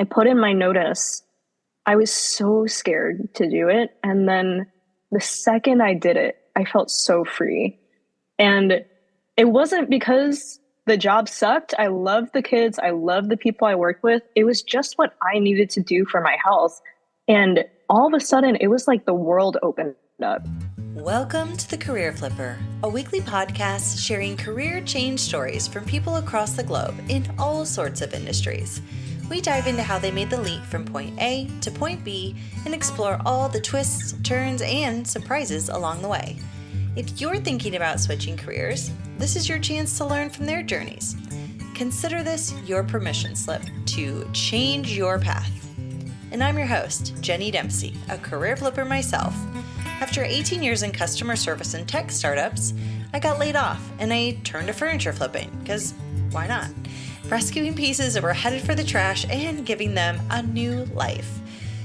I put in my notice. I was so scared to do it. And then the second I did it, I felt so free. And it wasn't because the job sucked. I loved the kids. I loved the people I worked with. It was just what I needed to do for my health. And all of a sudden, it was like the world opened up. Welcome to The Career Flipper, a weekly podcast sharing career change stories from people across the globe in all sorts of industries. We dive into how they made the leap from point A to point B and explore all the twists, turns, and surprises along the way. If you're thinking about switching careers, this is your chance to learn from their journeys. Consider this your permission slip to change your path. And I'm your host, Jenny Dempsey, a career flipper myself. After 18 years in customer service and tech startups, I got laid off and I turned to furniture flipping, because why not? Rescuing pieces that were headed for the trash and giving them a new life.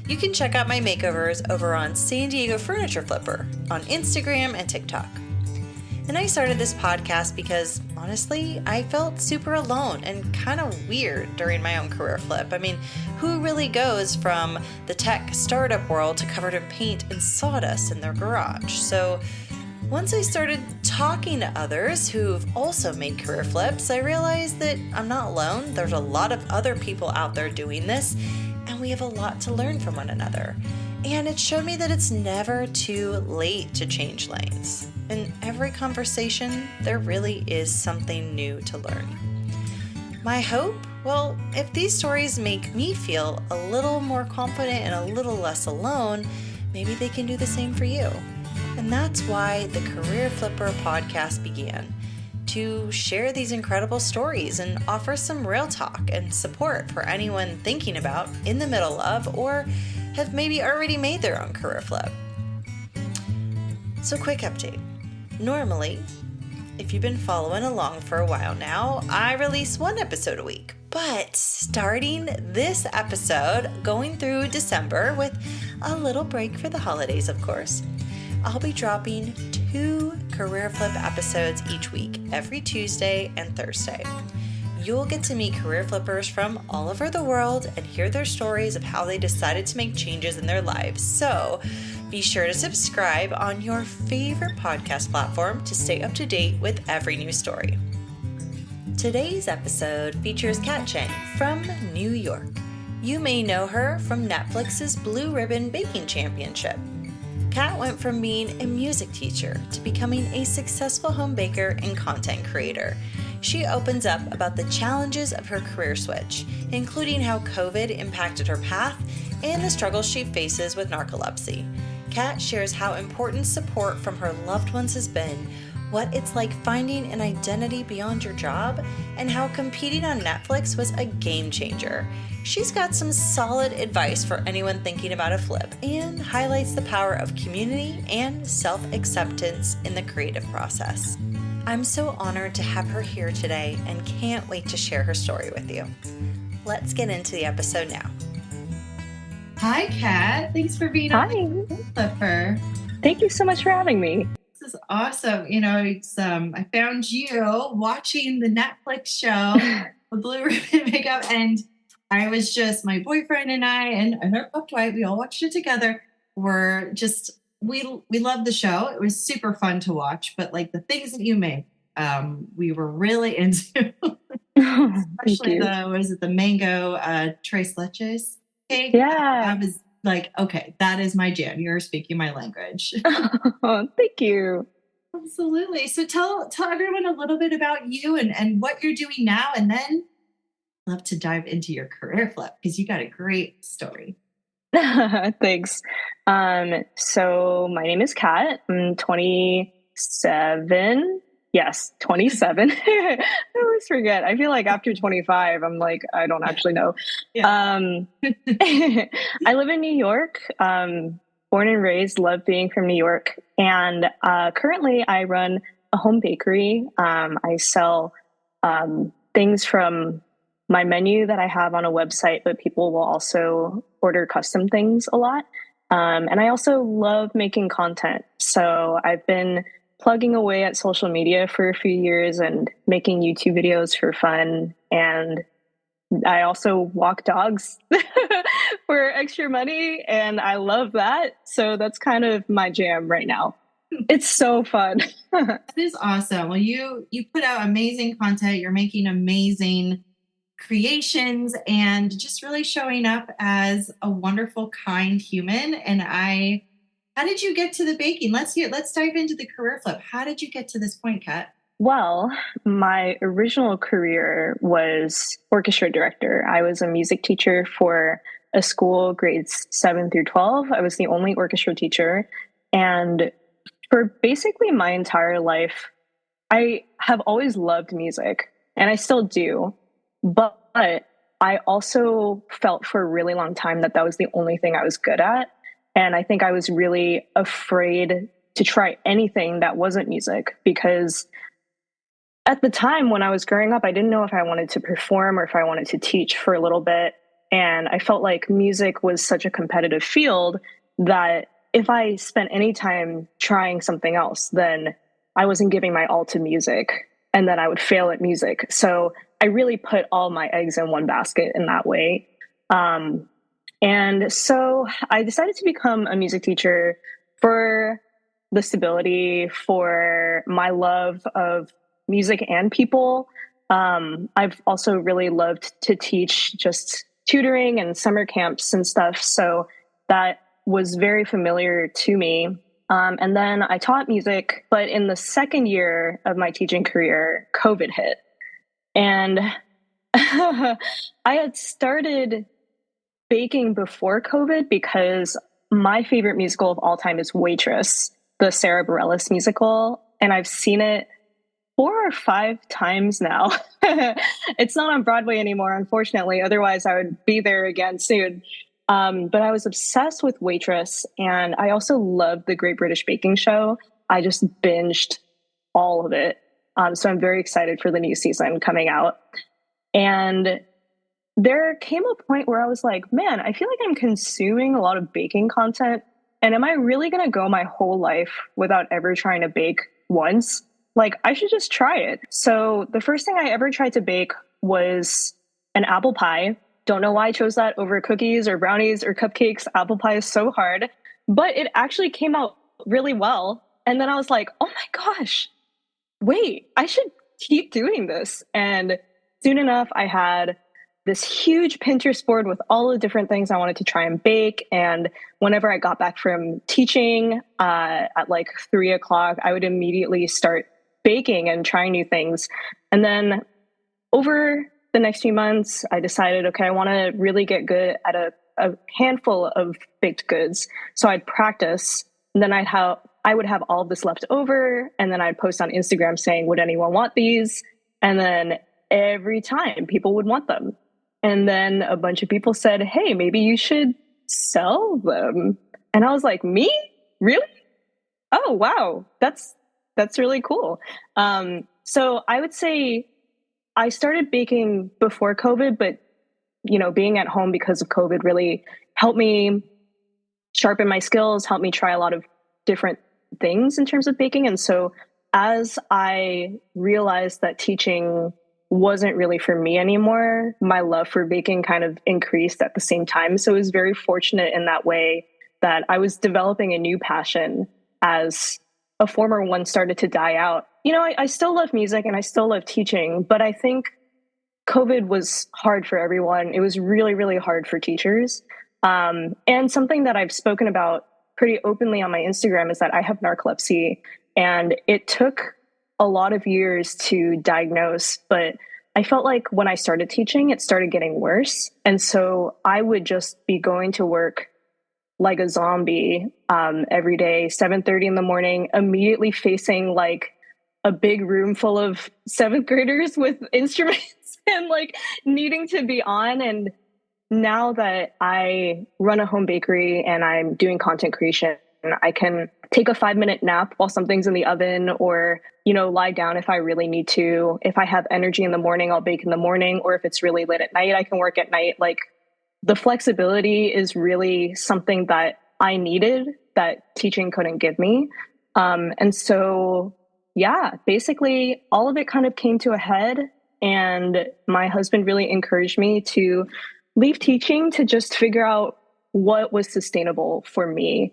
You can check out my makeovers over on San Diego Furniture Flipper on Instagram and TikTok. And I started this podcast because, honestly, I felt super alone and kind of weird during my own career flip. I mean, who really goes from the tech startup world to covered in paint and sawdust in their garage? So once I started talking to others who've also made career flips, I realized that I'm not alone. There's a lot of other people out there doing this, and we have a lot to learn from one another. And it showed me that it's never too late to change lanes. In every conversation, there really is something new to learn. My hope? Well, if these stories make me feel a little more confident and a little less alone, maybe they can do the same for you. And that's why the Career Flipper podcast began, to share these incredible stories and offer some real talk and support for anyone thinking about, in the middle of, or have maybe already made their own career flip. So quick update. Normally, if you've been following along for a while now, I release one episode a week. But starting this episode, going through December with a little break for the holidays, of course, I'll be dropping 2 career flip episodes each week, every Tuesday and Thursday. You'll get to meet career flippers from all over the world and hear their stories of how they decided to make changes in their lives. So be sure to subscribe on your favorite podcast platform to stay up to date with every new story. Today's episode features Cat Cheng from New York. You may know her from Netflix's Blue Ribbon Baking Championship. Kat went from being a music teacher to becoming a successful home baker and content creator. She opens up about the challenges of her career switch, including how COVID impacted her path and the struggles she faces with narcolepsy. Kat shares how important support from her loved ones has been, what it's like finding an identity beyond your job, and how competing on Netflix was a game changer. She's got some solid advice for anyone thinking about a flip and highlights the power of community and self-acceptance in the creative process. I'm so honored to have her here today and can't wait to share her story with you. Let's get into the episode now. Hi, Kat. Thanks for being on the Flipper. Thank you so much for having me. This is awesome. You know, it's I found you watching the Netflix show, The Blue Ribbon Makeup, and I was just, my boyfriend and I, and our pup Dwight, we all watched it together. We're just, we loved the show. It was super fun to watch, but like the things that you made, we were really into. Especially the mango tres leches cake? Yeah. I was like, okay, that is my jam. You're speaking my language. Oh, thank you. Absolutely. So tell everyone a little bit about you and what you're doing now, and then I'd love to dive into your career flip because you got a great story. Thanks. So my name is Kat. I'm 27. Yes, 27. I always forget. I feel like after 25, I'm like, I don't actually know. Yeah. I live in New York, born and raised, love being from New York. And currently I run a home bakery. I sell things from my menu that I have on a website, but people will also order custom things a lot. And I also love making content. So I've been plugging away at social media for a few years and making YouTube videos for fun. And I also walk dogs for extra money, and I love that. So that's kind of my jam right now. It's so fun. That is awesome. Well, you put out amazing content. You're making amazing creations and just really showing up as a wonderful, kind human. And how did you get to the baking? Let's dive into the career flip. How did you get to this point, Kat? Well, my original career was orchestra director. I was a music teacher for a school grades 7 through 12. I was the only orchestra teacher. And for basically my entire life, I have always loved music and I still do. But I also felt for a really long time that that was the only thing I was good at. And I think I was really afraid to try anything that wasn't music because at the time when I was growing up, I didn't know if I wanted to perform or if I wanted to teach for a little bit. And I felt like music was such a competitive field that if I spent any time trying something else, then I wasn't giving my all to music and then I would fail at music. So I really put all my eggs in one basket in that way. Um, and so I decided to become a music teacher for the stability, for my love of music and people. I've also really loved to teach just tutoring and summer camps and stuff. So that was very familiar to me. And then I taught music, but in the second year of my teaching career, COVID hit. And I had started baking before COVID because my favorite musical of all time is Waitress, the Sarah Bareilles musical. And I've seen it 4 or 5 times now. It's not on Broadway anymore, unfortunately. Otherwise, I would be there again soon. But I was obsessed with Waitress, and I also loved the Great British Baking Show. I just binged all of it. So I'm very excited for the new season coming out. And there came a point where I was like, man, I feel like I'm consuming a lot of baking content. And am I really going to go my whole life without ever trying to bake once? Like, I should just try it. So the first thing I ever tried to bake was an apple pie. Don't know why I chose that over cookies or brownies or cupcakes. Apple pie is so hard, but it actually came out really well. And then I was like, oh my gosh, wait, I should keep doing this. And soon enough, I had this huge Pinterest board with all the different things I wanted to try and bake. And whenever I got back from teaching at like 3 o'clock, I would immediately start baking and trying new things. And then over the next few months, I decided, okay, I want to really get good at a handful of baked goods. So I'd practice, and then I would have all of this left over, and then I'd post on Instagram saying, would anyone want these? And then every time people would want them. And then a bunch of people said, hey, maybe you should sell them. And I was like, me? Really? Oh, wow. That's really cool. So I would say I started baking before COVID, but being at home because of COVID really helped me sharpen my skills, helped me try a lot of different things in terms of baking. And so as I realized that teaching wasn't really for me anymore, my love for baking kind of increased at the same time. So it was very fortunate in that way that I was developing a new passion as a former one started to die out. I still love music and I still love teaching, but I think COVID was hard for everyone. It was really, really hard for teachers. And something that I've spoken about pretty openly on my Instagram is that I have narcolepsy, and it took a lot of years to diagnose, but I felt like when I started teaching, it started getting worse. And so I would just be going to work like a zombie every day, 7:30 in the morning, immediately facing like a big room full of seventh graders with instruments and like needing to be on. And now that I run a home bakery and I'm doing content creation, I can take a 5-minute nap while something's in the oven, or, lie down if I really need to. If I have energy in the morning, I'll bake in the morning. Or if it's really late at night, I can work at night. Like, the flexibility is really something that I needed that teaching couldn't give me. And so, yeah, basically all of it kind of came to a head And my husband really encouraged me to leave teaching to just figure out what was sustainable for me.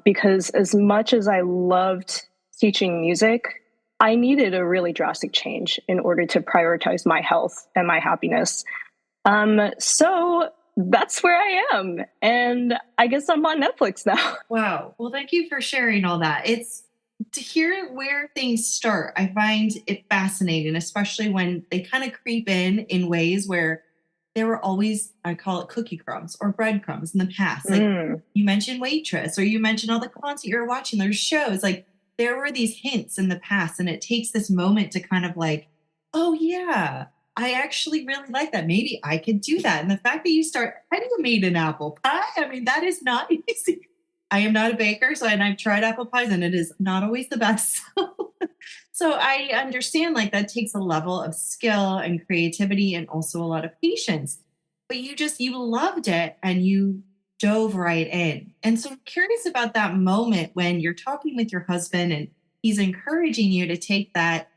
Because as much as I loved teaching music, I needed a really drastic change in order to prioritize my health and my happiness. So that's where I am. And I guess I'm on Netflix now. Wow. Well, thank you for sharing all that. It's to hear where things start. I find it fascinating, especially when they kind of creep in ways where there were always, I call it cookie crumbs or breadcrumbs in the past. Like you mentioned Waitress, or you mentioned all the content you're watching, there's shows. Like there were these hints in the past, and it takes this moment to kind of like, oh yeah, I actually really like that. Maybe I could do that. And the fact that you start, have you made an apple pie? I mean, that is not easy. I am not a baker, and I've tried apple pies, and it is not always the best. So I understand like that takes a level of skill and creativity and also a lot of patience. But you loved it and you dove right in. And so I'm curious about that moment when you're talking with your husband and he's encouraging you to take that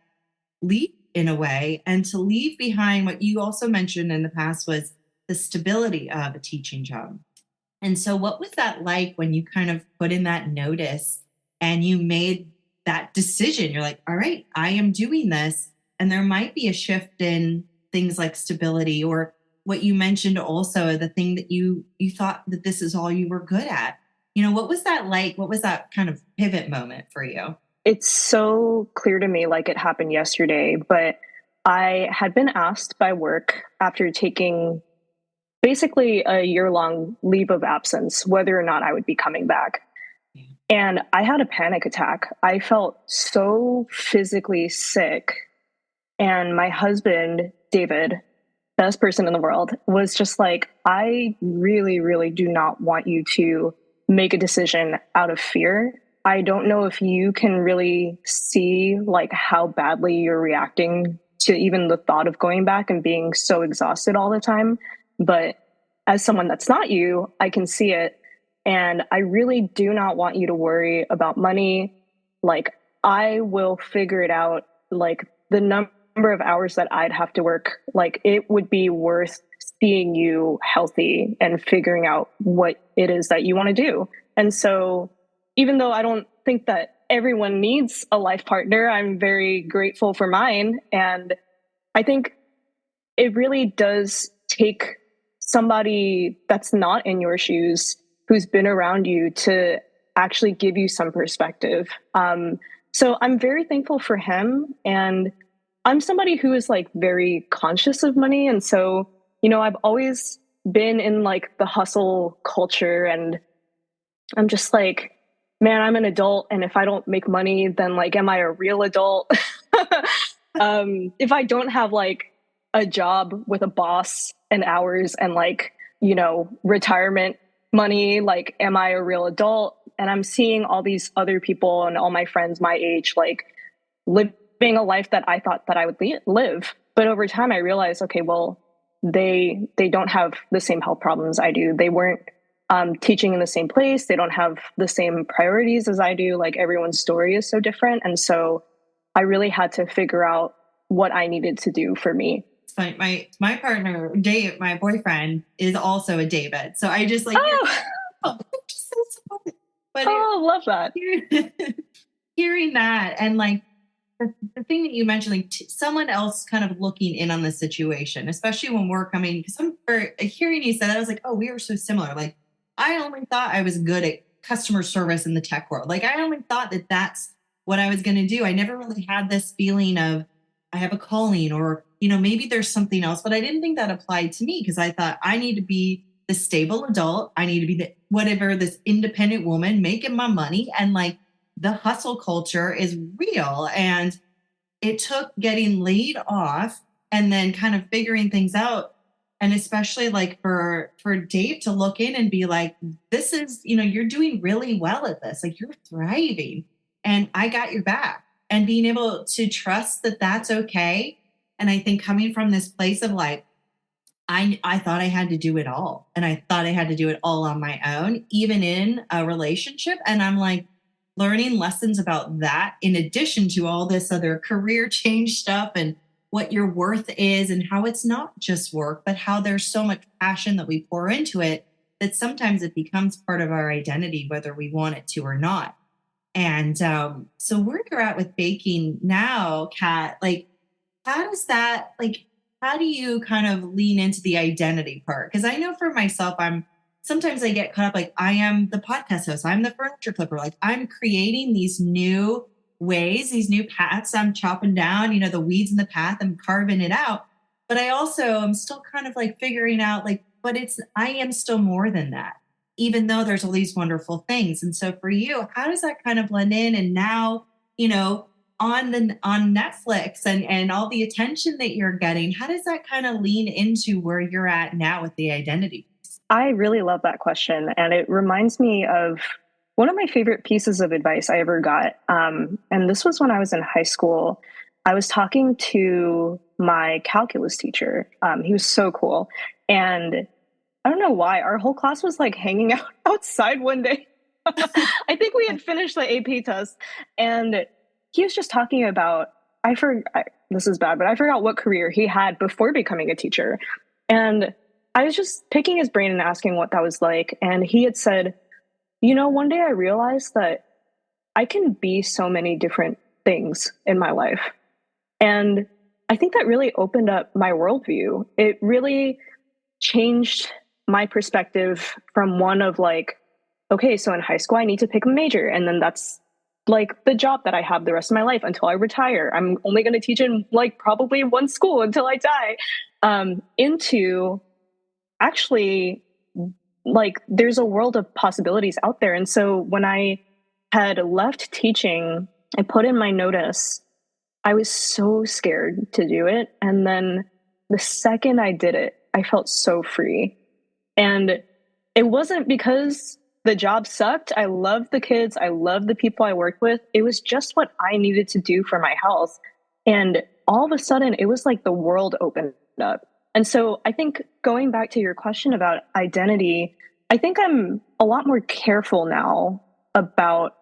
leap in a way and to leave behind what you also mentioned in the past was the stability of a teaching job. And so what was that like when you kind of put in that notice and you made that decision? You're like, all right, I am doing this. And there might be a shift in things like stability or what you mentioned also, the thing that you thought that this is all you were good at. You know, what was that like? What was that kind of pivot moment for you? It's so clear to me like it happened yesterday, but I had been asked by work after taking basically a year-long leave of absence whether or not I would be coming back. And I had a panic attack. I felt so physically sick. And my husband, David, best person in the world, was just like, I really, really do not want you to make a decision out of fear. I don't know if you can really see like how badly you're reacting to even the thought of going back and being so exhausted all the time. But as someone that's not you, I can see it. And I really do not want you to worry about money. Like, I will figure it out. Like, the number of hours that I'd have to work, like, it would be worth seeing you healthy and figuring out what it is that you want to do. And so, even though I don't think that everyone needs a life partner, I'm very grateful for mine. And I think it really does take somebody that's not in your shoes, who's been around you, to actually give you some perspective. So I'm very thankful for him. And I'm somebody who is like very conscious of money. And so, you know, I've always been in like the hustle culture, and I'm just like, man, I'm an adult. And if I don't make money, then like, am I a real adult? If I don't have like a job with a boss and hours and like, you know, retirement money, like, am I a real adult? And I'm seeing all these other people and all my friends my age, like, living a life that I thought that I would live. But over time I realized, okay, well, they don't have the same health problems I do. They weren't teaching in the same place. They don't have the same priorities as I do. Like, everyone's story is so different. And so I really had to figure out what I needed to do for me. My partner, Dave, my boyfriend, is also a David. So I just like, just so supportive. But love that. Hearing that, and like the thing that you mentioned, like someone else kind of looking in on the situation, especially when we're coming, because hearing you say that, I was like, oh, we were so similar. Like, I only thought I was good at customer service in the tech world. Like, I only thought that that's what I was going to do. I never really had this feeling of I have a calling, or, you know, maybe there's something else, but I didn't think that applied to me, because I thought I need to be the stable adult. I need to be this independent woman making my money. And like, the hustle culture is real. And it took getting laid off and then kind of figuring things out. And especially like for Dave to look in and be like, this is, you know, you're doing really well at this. Like, you're thriving and I got your back. And being able to trust that that's okay. And I think coming from this place of like, I thought I had to do it all. And I thought I had to do it all on my own, even in a relationship. And I'm like learning lessons about that in addition to all this other career change stuff and what your worth is and how it's not just work, but how there's so much passion that we pour into it that sometimes it becomes part of our identity, whether we want it to or not. And so where you're at with baking now, Kat, like, how does that, like, how do you kind of lean into the identity part? Because I know for myself, sometimes I get caught up, like, I am the podcast host, I'm the furniture flipper, like, I'm creating these new ways, these new paths I'm chopping down, the weeds in the path, I'm carving it out. But I also am still kind of like figuring out, like, but I am still more than that, even though there's all these wonderful things. And so for you, how does that kind of blend in? And now, on Netflix and all the attention that you're getting, how does that kind of lean into where you're at now with the identity? I really love that question. And it reminds me of one of my favorite pieces of advice I ever got. And this was when I was in high school. I was talking to my calculus teacher. He was so cool. And I don't know why, our whole class was like hanging out outside one day. I think we had finished the AP test. And he was just talking about, this is bad, but I forgot what career he had before becoming a teacher. And I was just picking his brain and asking what that was like. And he had said, one day I realized that I can be so many different things in my life. And I think that really opened up my worldview. It really changed my perspective from one of like, okay, so in high school, I need to pick a major. And then that's like the job that I have the rest of my life until I retire. I'm only going to teach in like probably one school until I die. Into actually, like, there's a world of possibilities out there. And so when I had left teaching, I put in my notice. I was so scared to do it. And then the second I did it, I felt so free. And it wasn't because the job sucked. I loved the kids. I loved the people I worked with. It was just what I needed to do for my health. And all of a sudden, it was like the world opened up. And so I think going back to your question about identity, I think I'm a lot more careful now about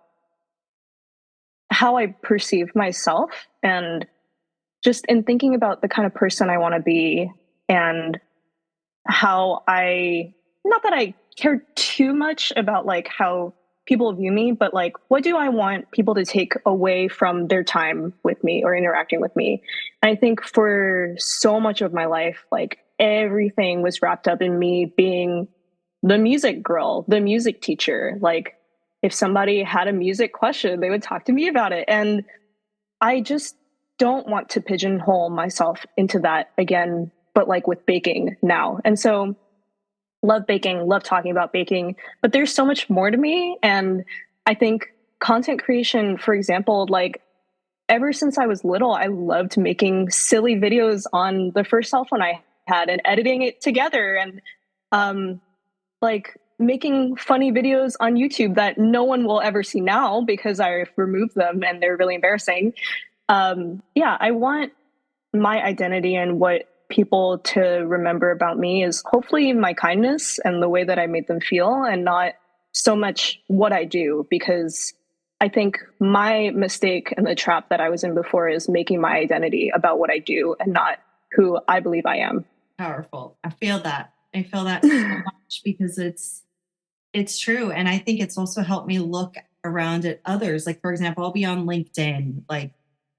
how I perceive myself and just in thinking about the kind of person I want to be and how not that I care too much about like how people view me, but like, what do I want people to take away from their time with me or interacting with me? And I think for so much of my life, like everything was wrapped up in me being the music girl, the music teacher. Like if somebody had a music question, they would talk to me about it. And I just don't want to pigeonhole myself into that again, but like with baking now. And so love baking, love talking about baking, but there's so much more to me. And I think content creation, for example, like ever since I was little, I loved making silly videos on the first cell phone I had and editing it together and like making funny videos on YouTube that no one will ever see now because I've removed them and they're really embarrassing. I want my identity and what people to remember about me is hopefully my kindness and the way that I made them feel and not so much what I do, because I think my mistake and the trap that I was in before is making my identity about what I do and not who I believe I am. Powerful. I feel that so much because it's true. And I think it's also helped me look around at others. Like, for example, I'll be on LinkedIn, like,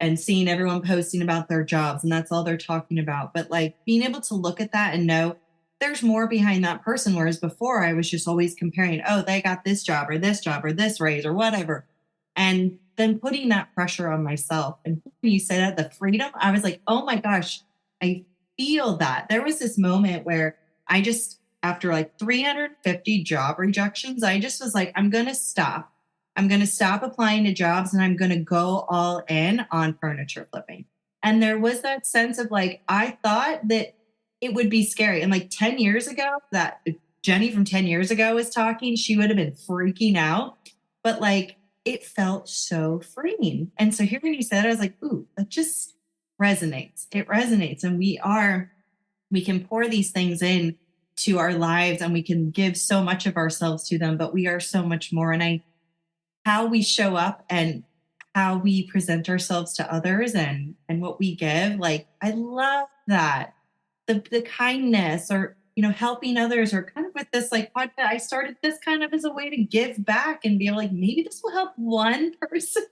and seeing everyone posting about their jobs and that's all they're talking about. But like being able to look at that and know there's more behind that person. Whereas before I was just always comparing, oh, they got this job or this raise or whatever. And then putting that pressure on myself. And when you say that, the freedom, I was like, oh my gosh, I feel that. There was this moment where I just, after like 350 job rejections, I just was like, I'm going to stop. I'm going to stop applying to jobs and I'm going to go all in on furniture flipping. And there was that sense of like, I thought that it would be scary. And like 10 years ago, that Jenny from 10 years ago was talking, she would have been freaking out. But like, it felt so freeing. And so hearing you said it, I was like, ooh, that just resonates. It resonates. And we can pour these things in to our lives and we can give so much of ourselves to them, but we are so much more. And how we show up and how we present ourselves to others and what we give. Like, I love that. The kindness, or, helping others, or kind of with this like podcast, I started this kind of as a way to give back and be like, maybe this will help one person.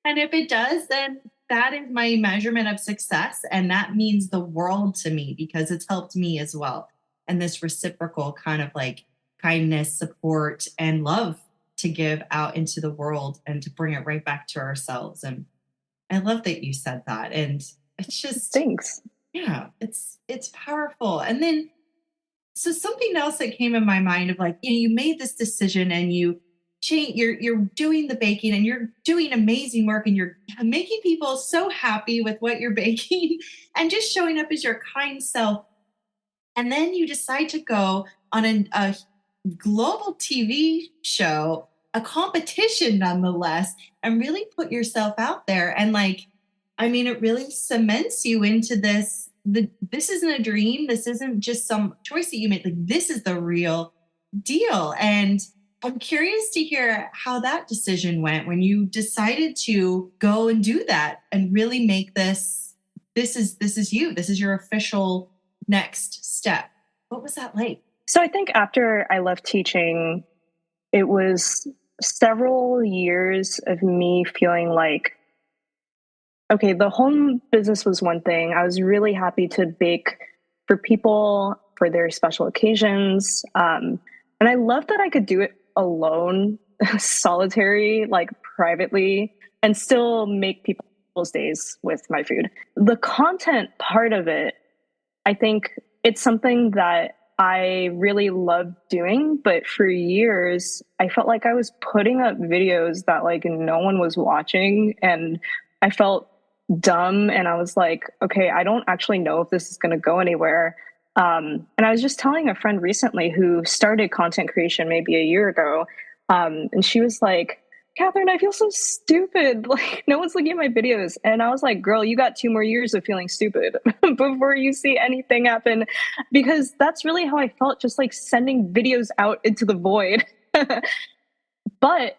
And if it does, then that is my measurement of success. And that means the world to me because it's helped me as well. And this reciprocal kind of like kindness, support, and love to give out into the world and to bring it right back to ourselves. And I love that you said that. And it's just, Thanks. yeah, it's powerful. And then, so something else that came in my mind of like, you made this decision and you're doing the baking and you're doing amazing work and you're making people so happy with what you're baking and just showing up as your kind self. And then you decide to go on a global TV show, a competition nonetheless, and really put yourself out there. And like, I mean, it really cements you into this. This isn't a dream. This isn't just some choice that you made. Like, this is the real deal. And I'm curious to hear how that decision went when you decided to go and do that and really make this is you. This is your official next step. What was that like? So I think after I left teaching, it was several years of me feeling like, okay, the home business was one thing. I was really happy to bake for people for their special occasions. And I loved that I could do it alone, solitary, like privately, and still make people's days with my food. The content part of it, I think it's something that I really loved doing, but for years, I felt like I was putting up videos that like no one was watching, and I felt dumb. And I was like, okay, I don't actually know if this is going to go anywhere. And I was just telling a friend recently who started content creation maybe a year ago. And she was like, Catherine, I feel so stupid. Like, no one's looking at my videos. And I was like, girl, you got 2 more years of feeling stupid before you see anything happen. Because that's really how I felt, just like sending videos out into the void. But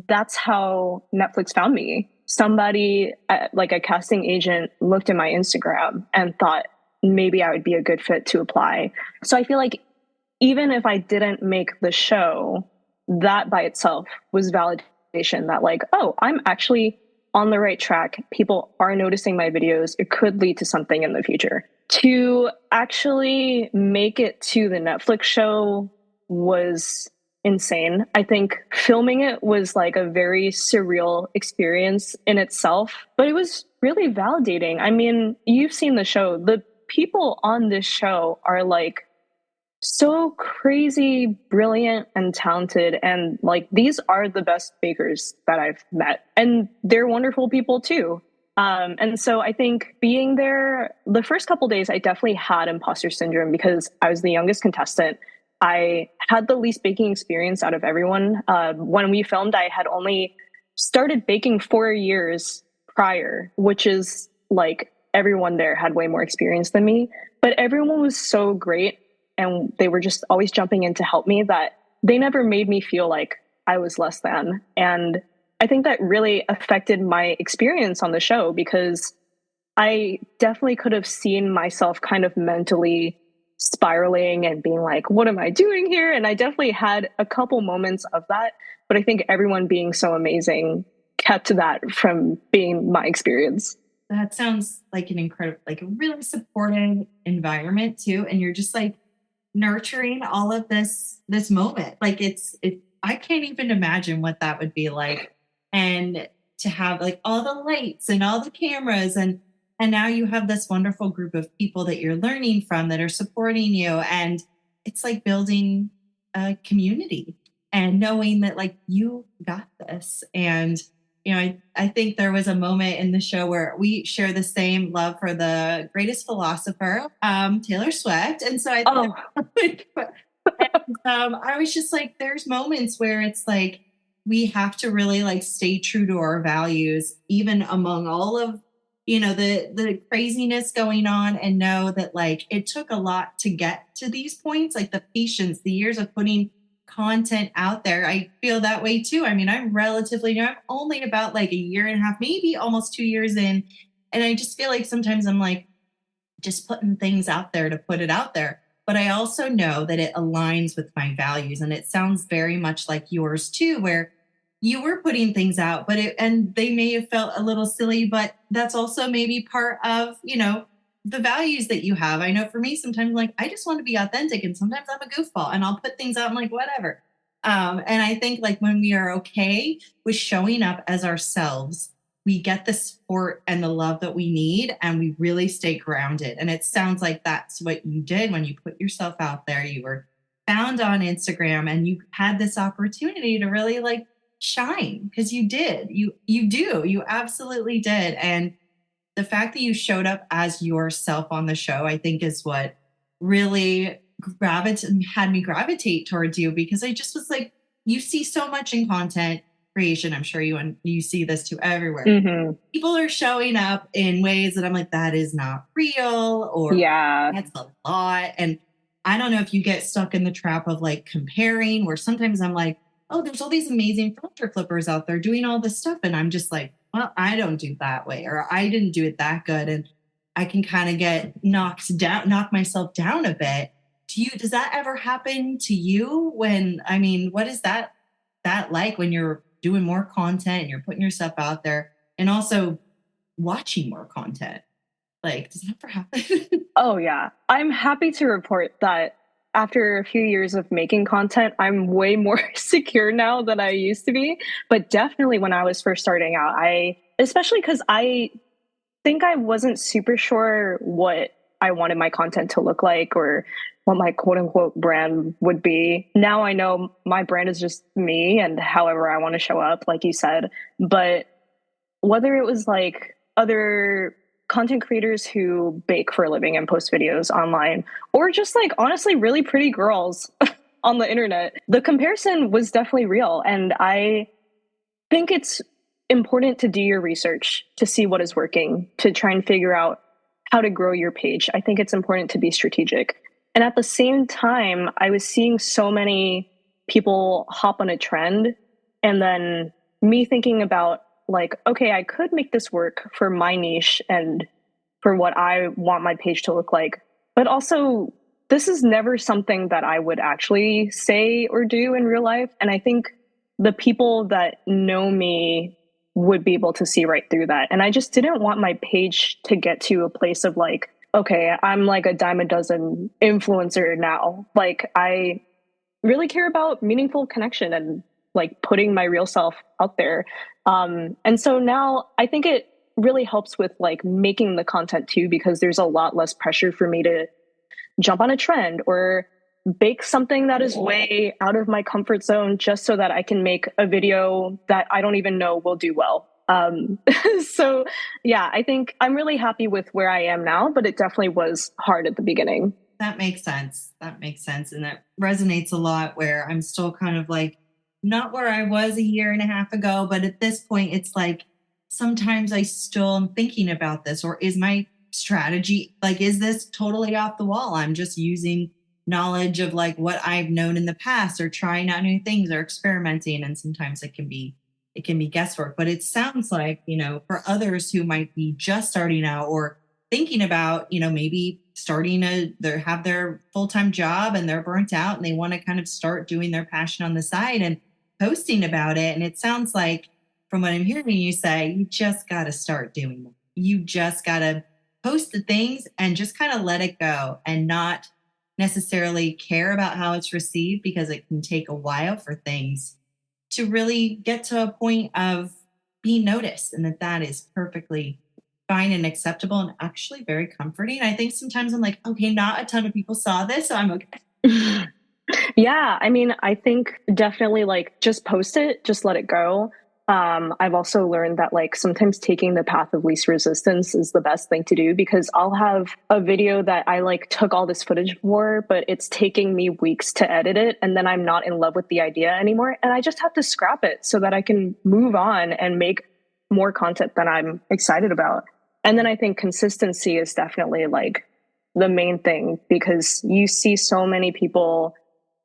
that's how Netflix found me. Somebody, like a casting agent, looked at my Instagram and thought maybe I would be a good fit to apply. So I feel like even if I didn't make the show, that by itself was validation that like, oh, I'm actually on the right track. People are noticing my videos. It could lead to something in the future. To actually make it to the Netflix show was insane. I think filming it was like a very surreal experience in itself, but it was really validating. I mean, you've seen the show. The people on this show are like so crazy, brilliant, and talented. And like, these are the best bakers that I've met. And they're wonderful people too. And so I think being there, the first couple days, I definitely had imposter syndrome because I was the youngest contestant. I had the least baking experience out of everyone. When we filmed, I had only started baking 4 years prior, which is like everyone there had way more experience than me. But everyone was so great, and they were just always jumping in to help me that they never made me feel like I was less than. And I think that really affected my experience on the show because I definitely could have seen myself kind of mentally spiraling and being like, what am I doing here? And I definitely had a couple moments of that, but I think everyone being so amazing kept that from being my experience. That sounds like an incredible, like a really supportive environment too. And you're just like nurturing all of this moment. Like I can't even imagine what that would be like. And to have like all the lights and all the cameras and now you have this wonderful group of people that you're learning from that are supporting you. And it's like building a community and knowing that like you got this. And, I think there was a moment in the show where we share the same love for the greatest philosopher, Taylor Swift. And so I I was just like, there's moments where it's like, we have to really like stay true to our values, even among all of, the craziness going on, and know that like it took a lot to get to these points, like the patience, the years of putting content out there. I feel that way too. I mean, I'm relatively new. I'm only about like a year and a half, maybe almost 2 years in. And I just feel like sometimes I'm like just putting things out there to put it out there. But I also know that it aligns with my values. And it sounds very much like yours too, where you were putting things out, and they may have felt a little silly, but that's also maybe part of, the values that you have. I know for me, sometimes like I just want to be authentic, and sometimes I'm a goofball and I'll put things out. I'm like, whatever. And I think like when we are okay with showing up as ourselves, we get the support and the love that we need, and we really stay grounded. And it sounds like that's what you did when you put yourself out there. You were found on Instagram and you had this opportunity to really like shine, because you did. You absolutely did. And the fact that you showed up as yourself on the show, I think is what really had me gravitate towards you, because I just was like, you see so much in content creation. I'm sure you see this too everywhere. Mm-hmm. People are showing up in ways that I'm like, that is not real, or Yeah, that's a lot. And I don't know if you get stuck in the trap of like comparing, where sometimes I'm like, oh, there's all these amazing furniture flippers out there doing all this stuff. And I'm just like, well, I don't do it that way, or I didn't do it that good. And I can kind of get knock myself down a bit. Does that ever happen to you? What is that like when you're doing more content and you're putting yourself out there, and also watching more content? Like, does that ever happen? Oh, yeah. I'm happy to report that after a few years of making content, I'm way more secure now than I used to be. But definitely when I was first starting out, especially because I think I wasn't super sure what I wanted my content to look like, or what my quote unquote brand would be. Now I know my brand is just me and however I want to show up, like you said. But whether it was like other content creators who bake for a living and post videos online, or just like honestly really pretty girls on the internet, the comparison was definitely real. And I think it's important to do your research to see what is working, to try and figure out how to grow your page. I think it's important to be strategic. And at the same time, I was seeing so many people hop on a trend, and then me thinking about like, okay, I could make this work for my niche and for what I want my page to look like. But also, this is never something that I would actually say or do in real life. And I think the people that know me would be able to see right through that. And I just didn't want my page to get to a place of like, okay, I'm like a dime a dozen influencer now. Like, I really care about meaningful connection and like putting my real self out there. And so now I think it really helps with like making the content too, because there's a lot less pressure for me to jump on a trend or bake something that is way out of my comfort zone just so that I can make a video that I don't even know will do well. So yeah, I think I'm really happy with where I am now, but it definitely was hard at the beginning. That makes sense. And that resonates a lot, where I'm still kind of like, not where I was a year and a half ago, but at this point, it's like, sometimes I still am thinking about this, or is my strategy, like, is this totally off the wall? I'm just using knowledge of like what I've known in the past, or trying out new things, or experimenting. And sometimes it can be guesswork, but it sounds like, for others who might be just starting out or thinking about, maybe have their full-time job and they're burnt out and they want to kind of start doing their passion on the side and posting about it. And it sounds like, from what I'm hearing you say, you just got to start doing it. You just got to post the things and just kind of let it go, and not necessarily care about how it's received, because it can take a while for things to really get to a point of being noticed, and that is perfectly fine and acceptable, and actually very comforting. I think sometimes I'm like, okay, not a ton of people saw this, so I'm okay. Yeah, I mean, I think definitely like just post it, just let it go. I've also learned that like sometimes taking the path of least resistance is the best thing to do, because I'll have a video that I like took all this footage for, but it's taking me weeks to edit it. And then I'm not in love with the idea anymore. And I just have to scrap it so that I can move on and make more content that I'm excited about. And then I think consistency is definitely like the main thing, because you see so many people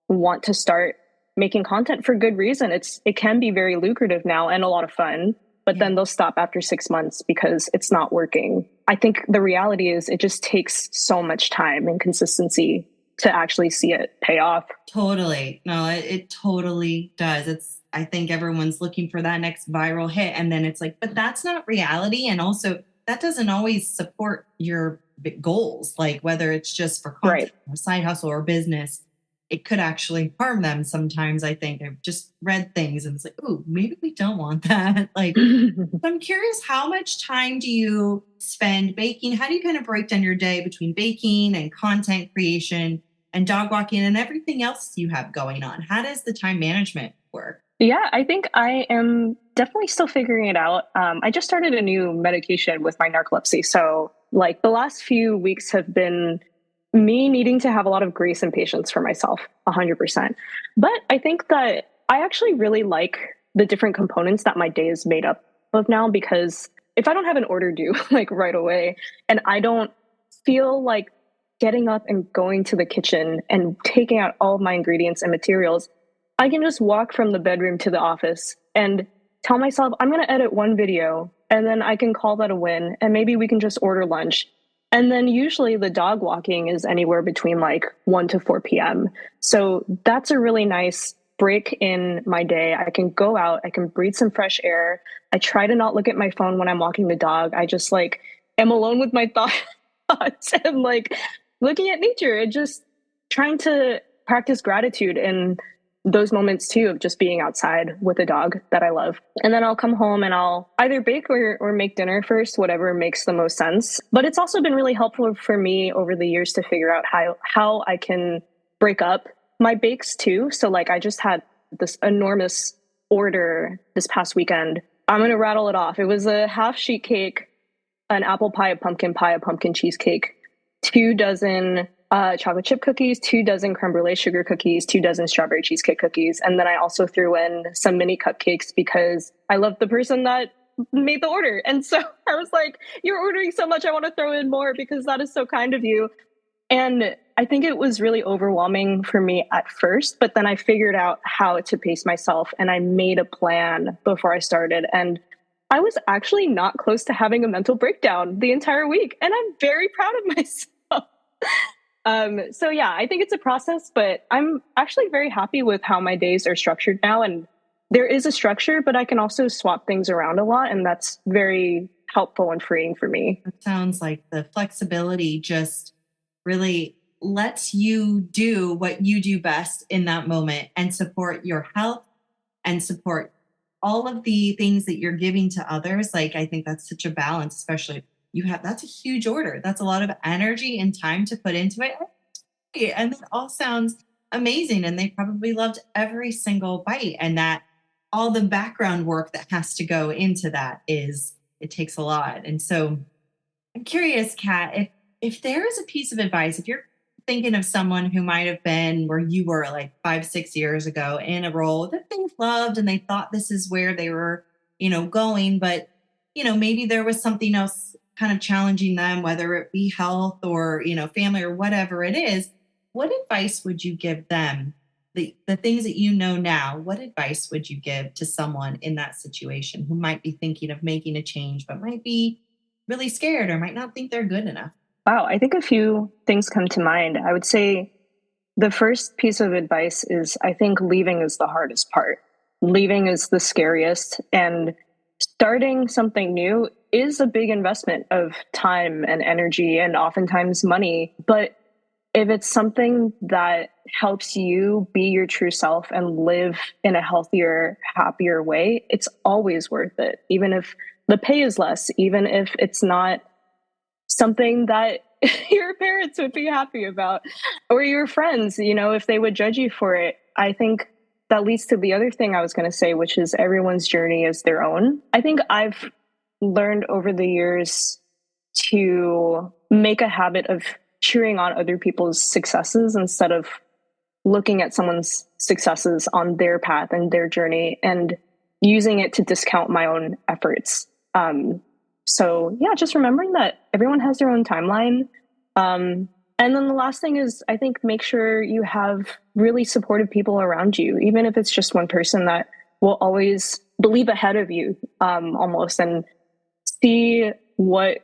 want to start making content for good reason. It can be very lucrative now and a lot of fun, but then they'll stop after 6 months because it's not working. I think the reality is it just takes so much time and consistency to actually see it pay off. Totally. No, it totally does. I think everyone's looking for that next viral hit. And then it's like, but that's not reality. And also that doesn't always support your goals. Like whether it's just for content, or side hustle or business, it could actually harm them sometimes. I think I've just read things and it's like, oh, maybe we don't want that. Like, I'm curious, how much time do you spend baking? How do you kind of break down your day between baking and content creation and dog walking and everything else you have going on? How does the time management work? Yeah, I think I am definitely still figuring it out. I just started a new medication with my narcolepsy. So like the last few weeks have been me needing to have a lot of grace and patience for myself, 100%. But I think that I actually really like the different components that my day is made up of now, because if I don't have an order due like right away and I don't feel like getting up and going to the kitchen and taking out all of my ingredients and materials, I can just walk from the bedroom to the office and tell myself, I'm going to edit one video and then I can call that a win. And maybe we can just order lunch. And then usually the dog walking is anywhere between like 1 to 4 p.m. So that's a really nice break in my day. I can go out, I can breathe some fresh air. I try to not look at my phone when I'm walking the dog. I just like am alone with my thoughts and like looking at nature and just trying to practice gratitude in those moments too, of just being outside with a dog that I love. And then I'll come home and I'll either bake or make dinner first, whatever makes the most sense. But it's also been really helpful for me over the years to figure out how I can break up my bakes too. So like I just had this enormous order this past weekend. I'm going to rattle it off. It was a half sheet cake, an apple pie, a pumpkin cheesecake, 2 dozen chocolate chip cookies, 2 dozen creme brulee sugar cookies, 2 dozen strawberry cheesecake cookies. And then I also threw in some mini cupcakes because I love the person that made the order. And so I was like, you're ordering so much, I want to throw in more because that is so kind of you. And I think it was really overwhelming for me at first, but then I figured out how to pace myself and I made a plan before I started. And I was actually not close to having a mental breakdown the entire week. And I'm very proud of myself. So yeah, I think it's a process, but I'm actually very happy with how my days are structured now. And there is a structure, but I can also swap things around a lot. And that's very helpful and freeing for me. It sounds like the flexibility just really lets you do what you do best in that moment and support your health and support all of the things that you're giving to others. Like, I think that's such a balance, especially that's a huge order. That's a lot of energy and time to put into it. And it all sounds amazing. And they probably loved every single bite. And that all the background work that has to go into that it takes a lot. And so I'm curious, Kat, if there is a piece of advice, if you're thinking of someone who might have been where you were like 5-6 years ago in a role that they loved and they thought this is where they were, going, but, maybe there was something else kind of challenging them, whether it be health or, family or whatever it is, what advice would you give them? The things that you know now, what advice would you give to someone in that situation who might be thinking of making a change, but might be really scared or might not think they're good enough? Wow, I think a few things come to mind. I would say the first piece of advice is I think leaving is the hardest part. Leaving is the scariest, and starting something new is a big investment of time and energy and oftentimes money. But if it's something that helps you be your true self and live in a healthier, happier way, it's always worth it. Even if the pay is less, even if it's not something that your parents would be happy about or your friends, if they would judge you for it. I think that leads to the other thing I was going to say, which is everyone's journey is their own. I think I've learned over the years to make a habit of cheering on other people's successes instead of looking at someone's successes on their path and their journey and using it to discount my own efforts. So yeah, just remembering that everyone has their own timeline. And And then the last thing is, I think, make sure you have really supportive people around you, even if it's just one person that will always believe ahead of you, almost, and see what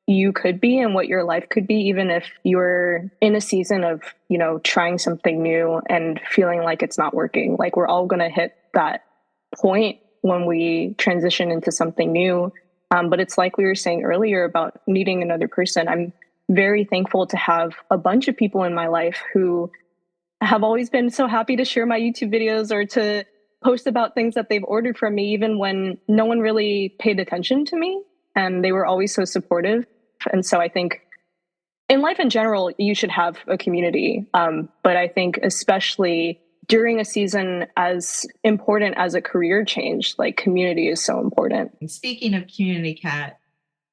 you could be and what your life could be, even if you're in a season of, trying something new and feeling like it's not working. Like, we're all going to hit that point when we transition into something new. But it's like we were saying earlier about needing another person. I'm very thankful to have a bunch of people in my life who have always been so happy to share my YouTube videos or to post about things that they've ordered from me, even when no one really paid attention to me. And they were always so supportive. And so I think in life in general, you should have a community. But I think especially during a season as important as a career change, like, community is so important. Speaking of community, Cat,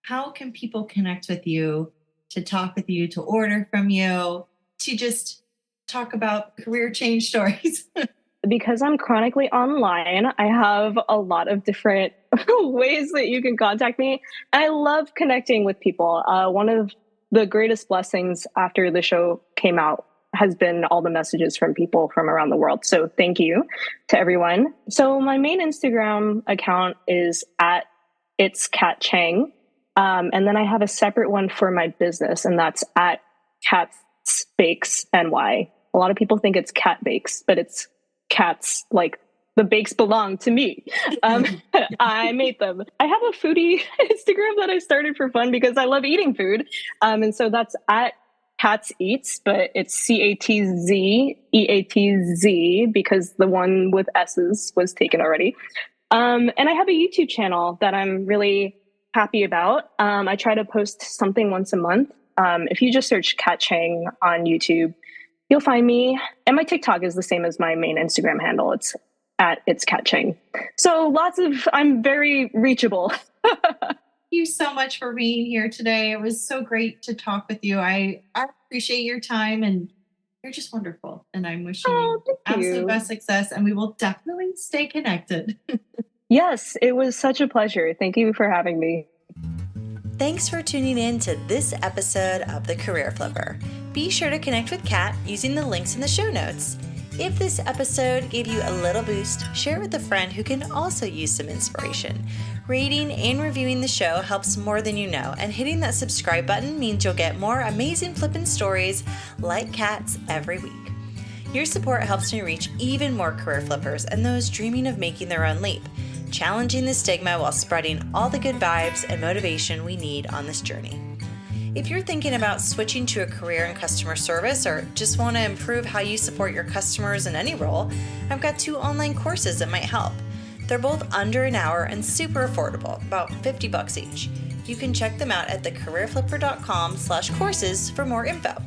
how can people connect with you, to talk with you, to order from you, to just talk about career change stories? Because I'm chronically online, I have a lot of different ways that you can contact me. I love connecting with people. One of the greatest blessings after the show came out has been all the messages from people from around the world. So thank you to everyone. So my main Instagram account is at It's Cat Cheng. And then I have a separate one for my business, and that's at Cat's Bakes NY. A lot of people think it's Cat Bakes, but it's Cats, like the bakes belong to me. I made them. I have a foodie Instagram that I started for fun because I love eating food. And so that's at Cats Eats, but it's CATZEATZ because the one with S's was taken already. And I have a YouTube channel that I'm really happy about. I try to post something once a month. If you just search Cat Cheng on YouTube, you'll find me. And my TikTok is the same as my main Instagram handle. It's at It's Cat Cheng. So I'm very reachable. Thank you so much for being here today. It was so great to talk with you. I appreciate your time, and you're just wonderful. And I'm wishing you absolute best success, and we will definitely stay connected. Yes, it was such a pleasure. Thank you for having me. Thanks for tuning in to this episode of The Career Flipper. Be sure to connect with Kat using the links in the show notes. If this episode gave you a little boost, share it with a friend who can also use some inspiration. Rating and reviewing the show helps more than you know, and hitting that subscribe button means you'll get more amazing flippin' stories like Kat's every week. Your support helps me reach even more career flippers and those dreaming of making their own leap, challenging the stigma while spreading all the good vibes and motivation we need on this journey. If you're thinking about switching to a career in customer service or just want to improve how you support your customers in any role, I've got 2 online courses that might help. They're both under an hour and super affordable, about $50 each. You can check them out at thecareerflipper.com/courses for more info.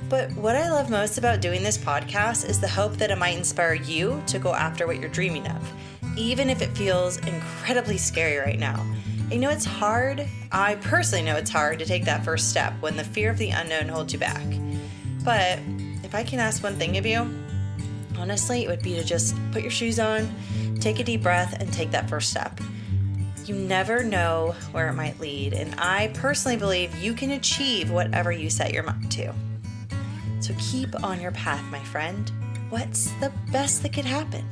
But what I love most about doing this podcast is the hope that it might inspire you to go after what you're dreaming of, even if it feels incredibly scary right now. I know it's hard. I personally know it's hard to take that first step when the fear of the unknown holds you back. But if I can ask one thing of you, honestly, it would be to just put your shoes on, take a deep breath, and take that first step. You never know where it might lead, and I personally believe you can achieve whatever you set your mind to. So keep on your path, my friend. What's the best that could happen?